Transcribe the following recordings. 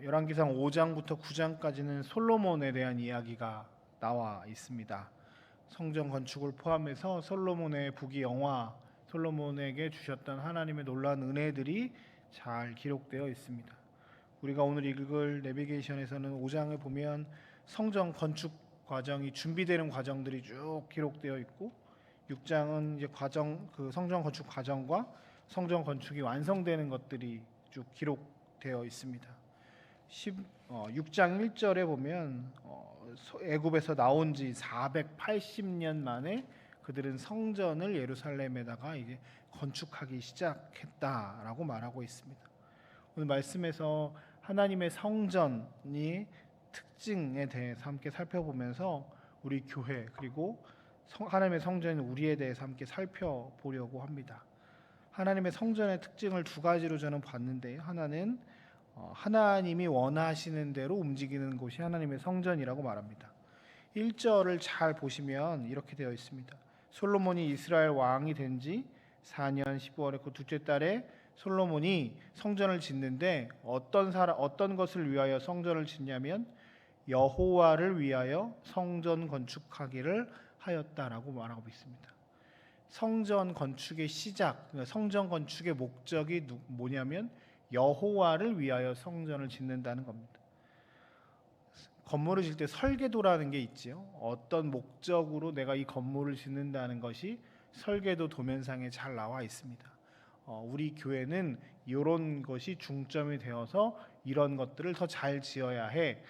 열왕기상 5장부터 9장까지는 솔로몬에 대한 이야기가 나와 있습니다. 성전 건축을 포함해서 솔로몬의 부귀영화, 솔로몬에게 주셨던 하나님의 놀라운 은혜들이 잘 기록되어 있습니다. 우리가 오늘 읽을 내비게이션에서는 5장을 보면 성전 건축 과정이 준비되는 과정들이 쭉 기록되어 있고, 6장은 이제 성전 건축 과정과 성전 건축이 완성되는 것들이 쭉 기록되어 있습니다. 6장 1절에 보면 애굽에서 나온 지 480년 만에 그들은 성전을 예루살렘에다가 이제 건축하기 시작했다라고 말하고 있습니다. 오늘 말씀에서 하나님의 성전이 특징에 대해서 함께 살펴보면서 우리 교회 그리고 하나님의 성전인 우리에 대해서 함께 살펴보려고 합니다. 하나님의 성전의 특징을 두 가지로 저는 봤는데, 하나는 하나님이 원하시는 대로 움직이는 곳이 하나님의 성전이라고 말합니다. 1절을 잘 보시면 이렇게 되어 있습니다. 솔로몬이 이스라엘 왕이 된 지 4년 15월에 그 둘째 달에 솔로몬이 성전을 짓는데 어떤 것을 위하여 성전을 짓냐면 여호와를 위하여 성전 건축하기를 하였다라고 말하고 있습니다. 성전 건축의 시작, 성전 건축의 목적이 뭐냐면 여호와를 위하여 성전을 짓는다는 겁니다. 건물을 짓을 때 설계도라는 게 있지요. 어떤 목적으로 내가 이 건물을 짓는다는 것이 설계도 도면상에 잘 나와 있습니다. 우리 교회는 이런 것이 중점이 되어서 이런 것들을 더 잘 지어야 해.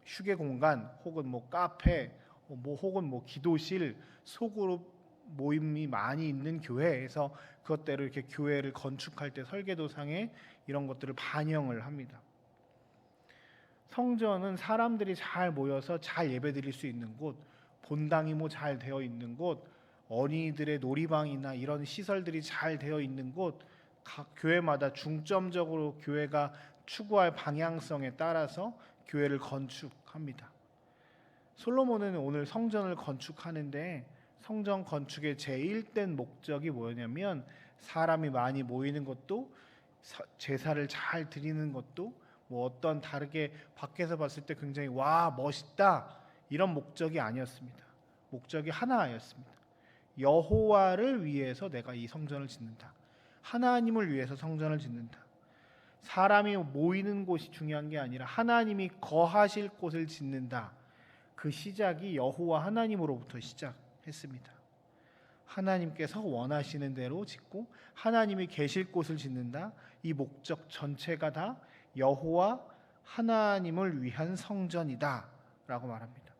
휴게 공간 혹은 카페 혹은 기도실, 소그룹 모임이 많이 있는 교회에서 그것대로 이렇게 교회를 건축할 때 설계도상에 이런 것들을 반영을 합니다. 성전은 사람들이 잘 모여서 잘 예배드릴 수 있는 곳, 본당이 잘 되어 있는 곳, 어린이들의 놀이방이나 이런 시설들이 잘 되어 있는 곳, 각 교회마다 중점적으로 교회가 추구할 방향성에 따라서 교회를 건축합니다. 솔로몬은 오늘 성전을 건축하는데 성전 건축의 제1된 목적이 뭐냐면 사람이 많이 모이는 것도, 제사를 잘 드리는 것도, 어떤 다르게 밖에서 봤을 때 굉장히 와 멋있다 이런 목적이 아니었습니다. 목적이 하나였습니다. 여호와를 위해서 내가 이 성전을 짓는다. 하나님을 위해서 성전을 짓는다. 사람이 모이는 곳이 중요한 게 아니라 하나님이 거하실 곳을 짓는다. 그 시작이 여호와 하나님으로부터 시작했습니다. 하나님께서 원하시는 대로 짓고 하나님이 계실 곳을 짓는다. 이 목적 전체가 다 여호와 하나님을 위한 성전이다 라고 말합니다.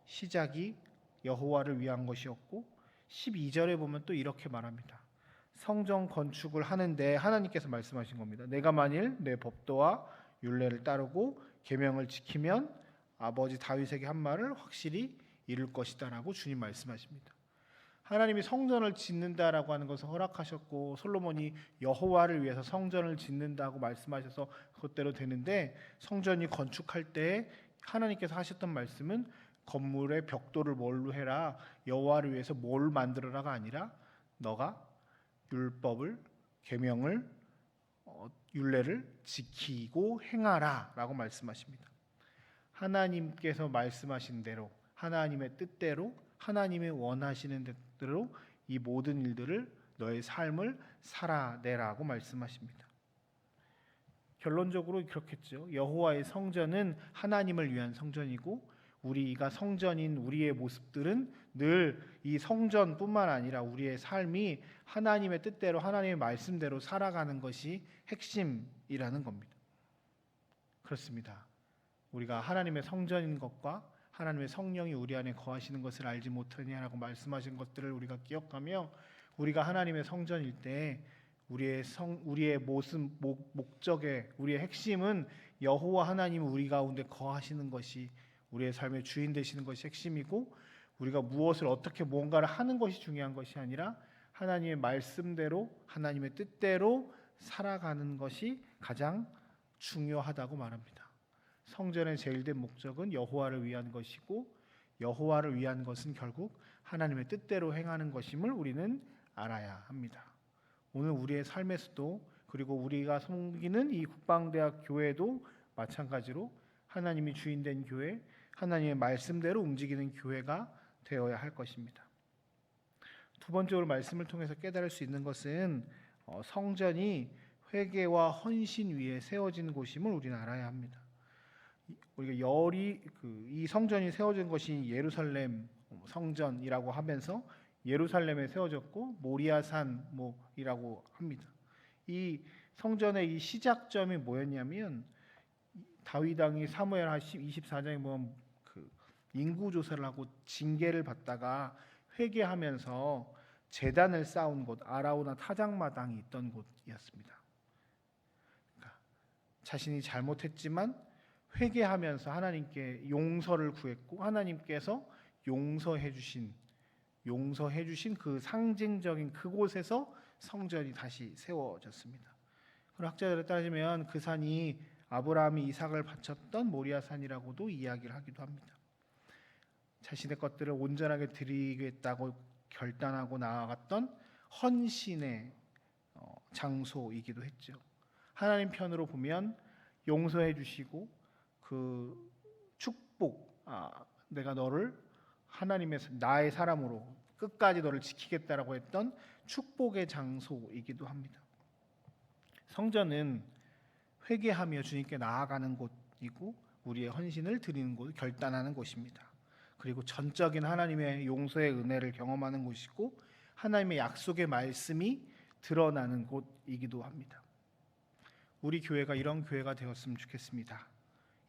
시작이 여호와를 위한 것이었고, 12절에 보면 또 이렇게 말합니다. 성전 건축을 하는데 하나님께서 말씀하신 겁니다. 내가 만일 내 법도와 율례를 따르고 계명을 지키면 아버지 다윗에게 한 말을 확실히 이룰 것이다 라고 주님 말씀하십니다. 하나님이 성전을 짓는다라고 하는 것을 허락하셨고, 솔로몬이 여호와를 위해서 성전을 짓는다고 말씀하셔서 그것대로 되는데, 성전이 건축할 때 하나님께서 하셨던 말씀은 건물의 벽돌을 뭘로 해라, 여호와를 위해서 뭘 만들어라가 아니라 너가 율법을, 계명을, 율례를 지키고 행하라 라고 말씀하십니다. 하나님께서 말씀하신 대로, 하나님의 뜻대로, 하나님이 원하시는 대로 이 모든 일들을, 너의 삶을 살아내라고 말씀하십니다. 결론적으로 그렇겠죠. 여호와의 성전은 하나님을 위한 성전이고, 우리가 성전인 우리의 모습들은 늘 이 성전뿐만 아니라 우리의 삶이 하나님의 뜻대로, 하나님의 말씀대로 살아가는 것이 핵심이라는 겁니다. 그렇습니다. 우리가 하나님의 성전인 것과 하나님의 성령이 우리 안에 거하시는 것을 알지 못하냐라고 말씀하신 것들을 우리가 기억하며, 우리가 하나님의 성전일 때 우리의 모습, 목적의, 우리의 핵심은 여호와 하나님 우리 가운데 거하시는 것이, 우리의 삶의 주인 되시는 것이 핵심이고, 우리가 무엇을 어떻게 뭔가를 하는 것이 중요한 것이 아니라 하나님의 말씀대로, 하나님의 뜻대로 살아가는 것이 가장 중요하다고 말합니다. 성전의 제일된 목적은 여호와를 위한 것이고, 여호와를 위한 것은 결국 하나님의 뜻대로 행하는 것임을 우리는 알아야 합니다. 오늘 우리의 삶에서도 그리고 우리가 섬기는 이 국방대학 교회도 마찬가지로 하나님이 주인된 교회, 하나님의 말씀대로 움직이는 교회가 되어야 할 것입니다. 두 번째로 말씀을 통해서 깨달을 수 있는 것은 성전이 회개와 헌신 위에 세워진 곳임을 우리는 알아야 합니다. 우리가 이 성전이 세워진 것이 예루살렘 성전이라고 하면서 예루살렘에 세워졌고 모리아산이라고 합니다. 이 성전의 이 시작점이 뭐였냐면 다윗 왕이 사무엘 24장에 보면 그 인구 조사를 하고 징계를 받다가 회개하면서 제단을 쌓은 곳 아라우나 타작마당이 있던 곳이었습니다. 그러니까 자신이 잘못했지만 회개하면서 하나님께 용서를 구했고 하나님께서 용서해 주신 그 상징적인 그곳에서 성전이 다시 세워졌습니다. 그리고 학자들에 따지면 그 산이 아브라함이 이삭을 바쳤던 모리아산이라고도 이야기를 하기도 합니다. 자신의 것들을 온전하게 드리겠다고 결단하고 나아갔던 헌신의 장소이기도 했죠. 하나님 편으로 보면 용서해 주시고 그 축복, 내가 너를 하나님의 나의 사람으로 끝까지 너를 지키겠다라고 했던 축복의 장소이기도 합니다. 성전은 회개하며 주님께 나아가는 곳이고 우리의 헌신을 드리는 곳, 결단하는 곳입니다. 그리고 전적인 하나님의 용서의 은혜를 경험하는 곳이고 하나님의 약속의 말씀이 드러나는 곳이기도 합니다. 우리 교회가 이런 교회가 되었으면 좋겠습니다.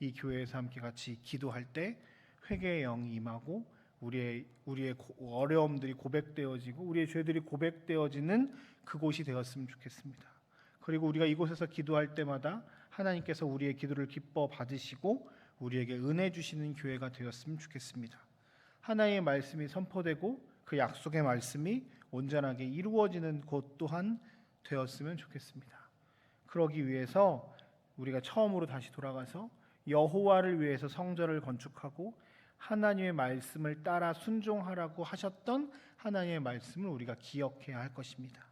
이 교회에서 함께 같이 기도할 때 회개의 영이 임하고 우리의 어려움들이 고백되어지고 우리의 죄들이 고백되어지는 그곳이 되었으면 좋겠습니다. 그리고 우리가 이곳에서 기도할 때마다 하나님께서 우리의 기도를 기뻐 받으시고 우리에게 은혜 주시는 교회가 되었으면 좋겠습니다. 하나님의 말씀이 선포되고 그 약속의 말씀이 온전하게 이루어지는 곳 또한 되었으면 좋겠습니다. 그러기 위해서 우리가 처음으로 다시 돌아가서 여호와를 위해서 성전을 건축하고 하나님의 말씀을 따라 순종하라고 하셨던 하나님의 말씀을 우리가 기억해야 할 것입니다.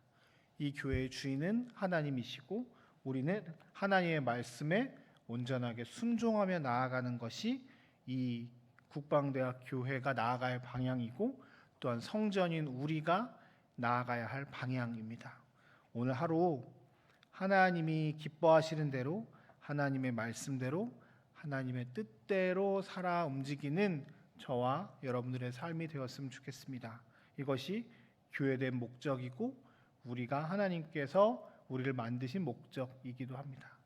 이 교회의 주인은 하나님이시고 우리는 하나님의 말씀에 온전하게 순종하며 나아가는 것이 이 국방대학 교회가 나아갈 방향이고 또한 성전인 우리가 나아가야 할 방향입니다. 오늘 하루 하나님이 기뻐하시는 대로 하나님의 말씀대로 하나님의 뜻대로 살아 움직이는 저와 여러분들의 삶이 되었으면 좋겠습니다. 이것이 교회된 목적이고 우리가 하나님께서 우리를 만드신 목적이기도 합니다.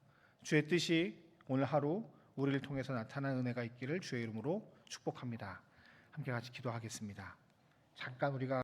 주의 뜻이 오늘 하루 우리를 통해서 나타난 은혜가 있기를 주의 이름으로 축복합니다. 함께 같이 기도하겠습니다. 잠깐 우리가